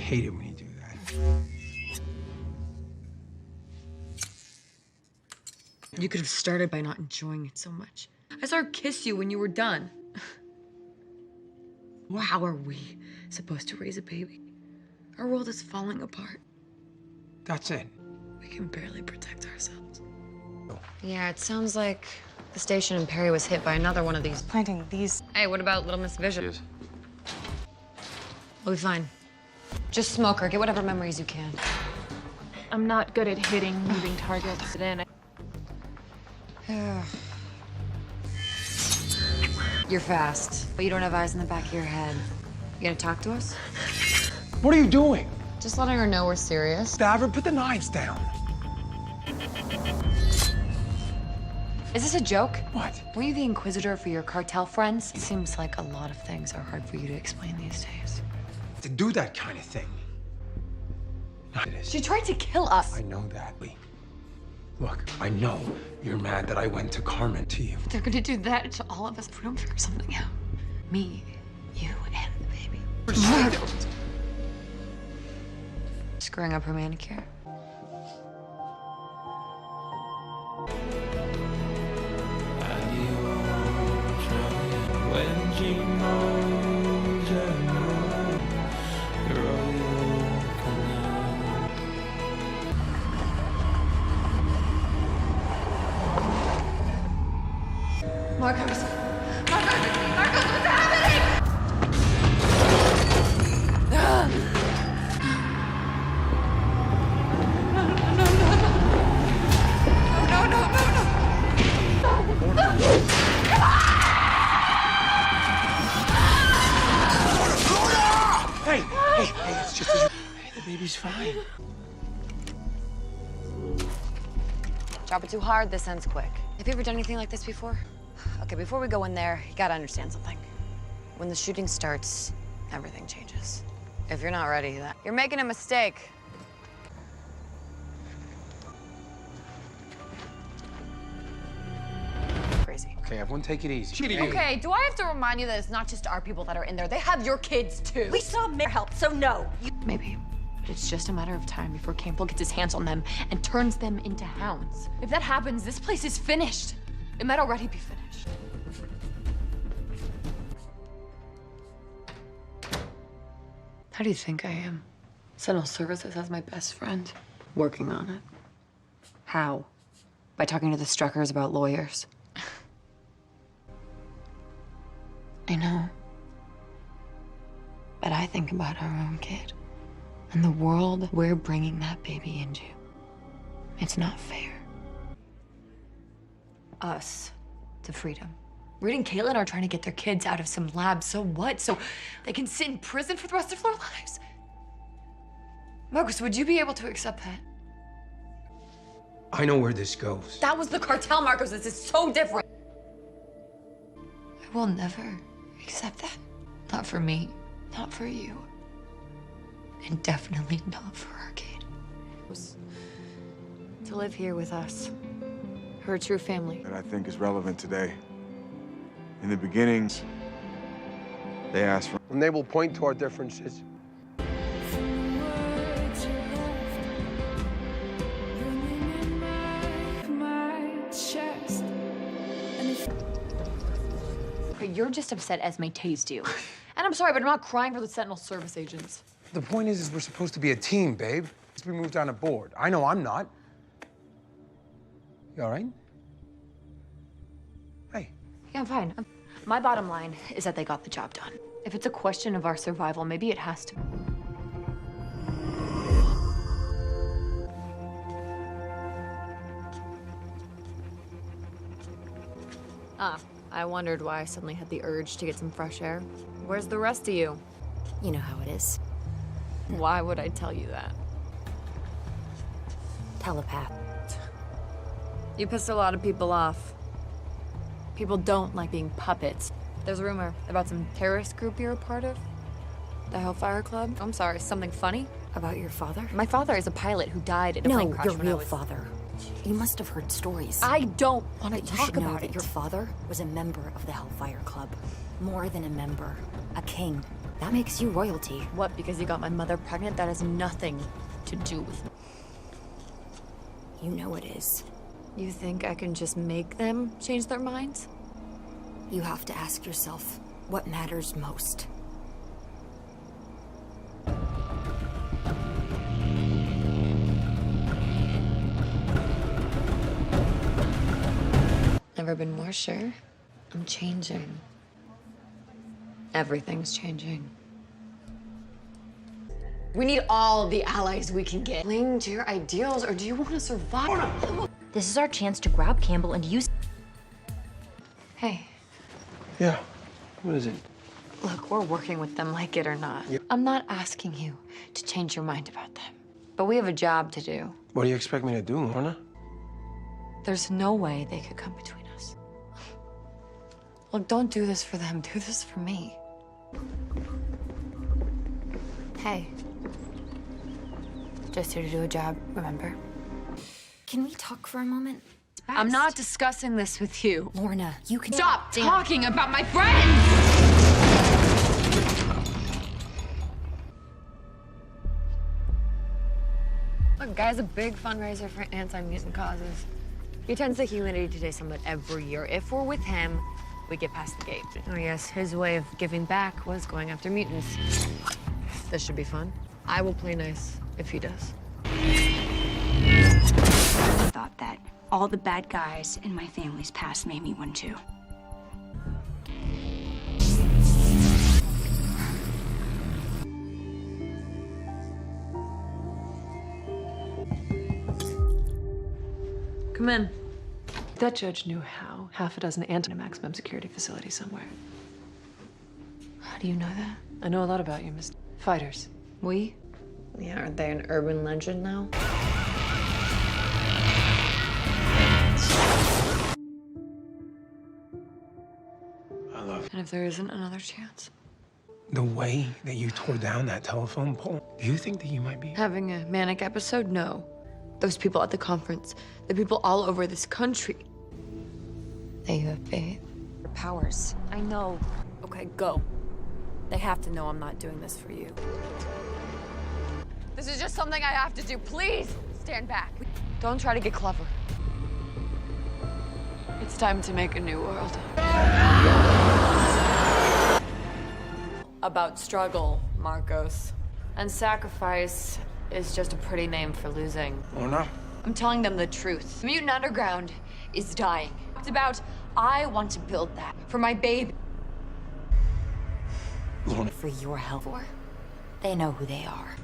hate it when you do that. You could have started by not enjoying it so much. I saw her kiss you when you were done. How are we supposed to raise a baby? Our world is falling apart. That's it. We can barely protect ourselves. Yeah, it sounds like the station in Perry was hit by another one of these. Planting these. Hey, what about Little Miss Vision? Cheers. We'll be fine. Just smoke her. Get whatever memories you can. I'm not good at hitting moving targets. You're fast, but you don't have eyes in the back of your head. You gonna talk to us? What are you doing? Just letting her know we're serious. Stavrid, put the knives down. Is this a joke? What? Were you the inquisitor for your cartel friends? It seems like a lot of things are hard for you to explain these days. To do that kind of thing. Not it is. She tried to kill us. I know that, Lee. Look, I know you're mad that I went to Carmen to you. They're gonna do that to all of us. We don't figure something out. Me, you, and the baby. Screwing up her manicure. Marcos! Marcos! Marcos, what's happening? Hey, it's just hey, the baby's fine. Drop it too hard, this ends quick. Have you ever done anything like this before? Okay, before we go in there, you gotta understand something. When the shooting starts, everything changes. If you're not ready, you're making a mistake. Crazy. Okay, everyone take it easy. Okay, do I have to remind you that it's not just our people that are in there? They have your kids, too. We saw Mayor help, so no. Maybe. But it's just a matter of time before Campbell gets his hands on them and turns them into hounds. If that happens, this place is finished. It might already be finished. How do you think I am? Sentinel Services as my best friend. Working on it. How? By talking to the Struckers about lawyers. I know. But I think about our own kid. And the world we're bringing that baby into. It's not fair. Us to freedom. Reed and Caitlin are trying to get their kids out of some lab, so what? So they can sit in prison for the rest of their lives? Marcus, would you be able to accept that? I know where this goes. That was the cartel, Marcos. This is so different. I will never accept that. Not for me, not for you. And definitely not for our kid. To live here with us. Her true family. That I think is relevant today. In the beginnings, they asked for... And they will point to our differences. You're just upset Esme tased you. And I'm sorry, but I'm not crying for the Sentinel Service agents. The point is we're supposed to be a team, babe. We moved on a board. I know I'm not. You all right? Hey. Yeah, I'm fine. My bottom line is that they got the job done. If it's a question of our survival, maybe it has to. I wondered why I suddenly had the urge to get some fresh air. Where's the rest of you? You know how it is. Why would I tell you that? Telepath. You pissed a lot of people off. People don't like being puppets. There's a rumor about some terrorist group you're a part of. The Hellfire Club? I'm sorry, something funny? About your father? My father is a pilot who died in a plane No, crash your when I real was... father. You must have heard stories. I don't want to But you talk should know about that it. your father was a member of the Hellfire Club. More than a member, a king. That makes you royalty. What, because you got my mother pregnant? That has nothing to do with me. You know it is. You think I can just make them change their minds? You have to ask yourself what matters most. Never been more sure. I'm changing. Everything's changing. We need all the allies we can get. Cling to your ideals, or do you want to survive? This is our chance to grab Campbell and use. Hey, Yeah. What is it? look, we're working with them, like it or not. I'm not asking you to change your mind about them, but we have a job to do. What do you expect me to do, Lorna? There's no way they could come between us. Look, don't do this for them. Do this for me. Hey. Just here to do a job, remember? Can we talk for a moment? I'm not discussing this with you. Lorna, you can Stop Damn. talking about my friends! Look, Guy's a big fundraiser for anti-mutant causes. He tends the Humanity Today Summit every year. If we're with him, we get past the gate. Oh yes, his way of giving back was going after mutants. This should be fun. I will play nice if he does. I thought that all the bad guys in my family's past made me one too. Come in. That judge knew how. Half a dozen anti-maximum security facility somewhere. How do you know that? I know a lot about you, Miss Fighters. We? Yeah, aren't they an urban legend now? I love And if there isn't another chance? The way that you tore down that telephone pole, do you think that you might be? Having a manic episode? No. Those people at the conference, the people all over this country. They have faith. Your powers. I know. Okay, go. They have to know I'm not doing this for you. This is just something I have to do. Please, stand back. Don't try to get clever. It's time to make a new world. About struggle, Marcos. And sacrifice is just a pretty name for losing. Lorna? I'm telling them the truth. The Mutant Underground is dying. It's about, I want to build that for my baby. Lorna. For your help. They know who they are.